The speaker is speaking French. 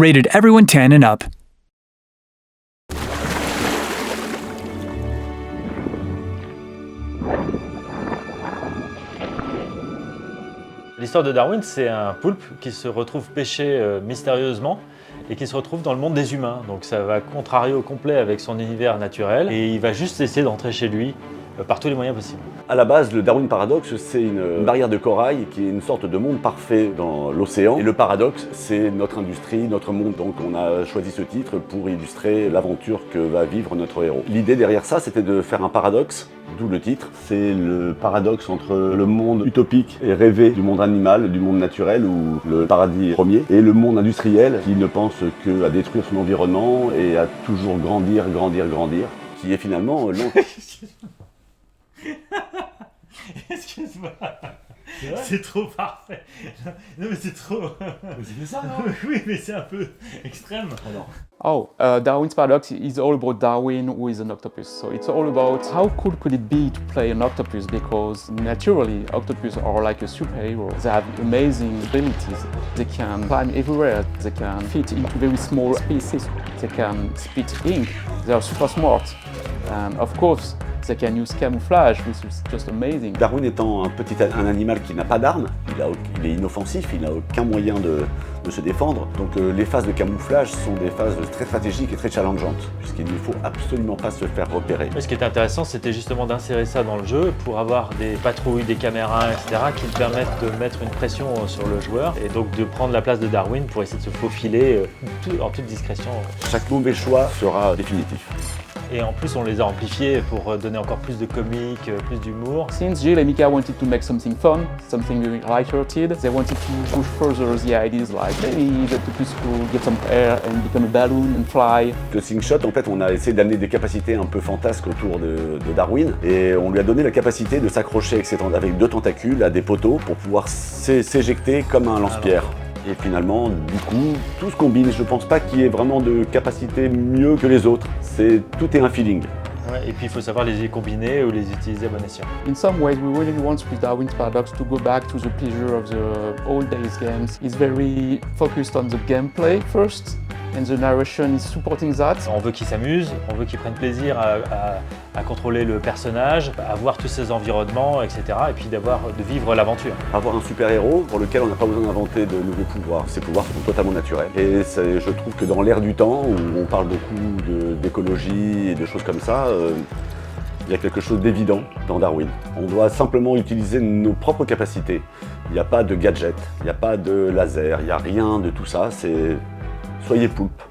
Rated everyone 10 and up. L'histoire de Darwin, c'est un poulpe qui se retrouve pêché mystérieusement et qui se retrouve dans le monde des humains. Donc ça va contrarier au complet avec son univers naturel et il va juste essayer d'entrer chez lui par tous les moyens possibles. À la base, le Darwin Paradox, c'est une barrière de corail qui est une sorte de monde parfait dans l'océan. Et le paradoxe, c'est notre industrie, notre monde. Donc on a choisi ce titre pour illustrer l'aventure que va vivre notre héros. L'idée derrière ça, c'était de faire un paradoxe, d'où le titre. C'est le paradoxe entre le monde utopique et rêvé du monde animal, du monde naturel, ou le paradis premier, et le monde industriel qui ne pense qu'à détruire son environnement et à toujours grandir, qui est finalement Excuse-moi, c'est trop parfait. Non mais c'est trop... C'est ça, non? Oui mais c'est un peu extrême. Darwin's Paradox is all about Darwin who is an octopus. So it's all about how cool could it be to play an octopus, because naturally octopus are like a superhero. They have amazing abilities. They can climb everywhere. They can fit into very small spaces. They can spit ink. They are super smart. And of course, they can use camouflage, which is just amazing. Darwin étant un animal qui n'a pas d'armes, il est inoffensif, il n'a aucun moyen de se défendre. Donc les phases de camouflage sont des phases très stratégiques et très challengeantes, puisqu'il ne faut absolument pas se faire repérer. Mais ce qui était intéressant, c'était justement d'insérer ça dans le jeu pour avoir des patrouilles, des caméras, etc. qui permettent de mettre une pression sur le joueur et donc de prendre la place de Darwin pour essayer de se faufiler en toute discrétion. Chaque mauvais choix sera définitif. Et en plus, on les a amplifiés pour donner encore plus de comique, plus d'humour. Since Jill and Mika wanted to make something fun, something very light-hearted, they wanted to push further the ideas like maybe the octopus could get some air and become a balloon and fly. Le Slingshot, en fait, on a essayé d'amener des capacités un peu fantasques autour de Darwin et on lui a donné la capacité de s'accrocher avec deux tentacules à des poteaux pour pouvoir s'éjecter comme un lance-pierre. Et finalement, du coup, tout se combine. Je pense pas qu'il y ait vraiment de capacité mieux que les autres. Tout est un feeling. Ouais, et puis il faut savoir les combiner ou les utiliser à bon escient. In some ways, we really want with Darwin's Paradox to go back to the pleasure of the old days games. It's very focused on the gameplay first, and the narration is supporting that. On veut qu'ils s'amusent, on veut qu'ils prennent plaisir à contrôler le personnage, à voir tous ces environnements, etc. Et puis de vivre l'aventure. Avoir un super-héros pour lequel on n'a pas besoin d'inventer de nouveaux pouvoirs. Ces pouvoirs sont totalement naturels. Et je trouve que dans l'ère du temps, où on parle beaucoup d'écologie et de choses comme ça, il y a quelque chose d'évident dans Darwin. On doit simplement utiliser nos propres capacités. Il n'y a pas de gadget, il n'y a pas de laser, il n'y a rien de tout ça. Soyez poulpe.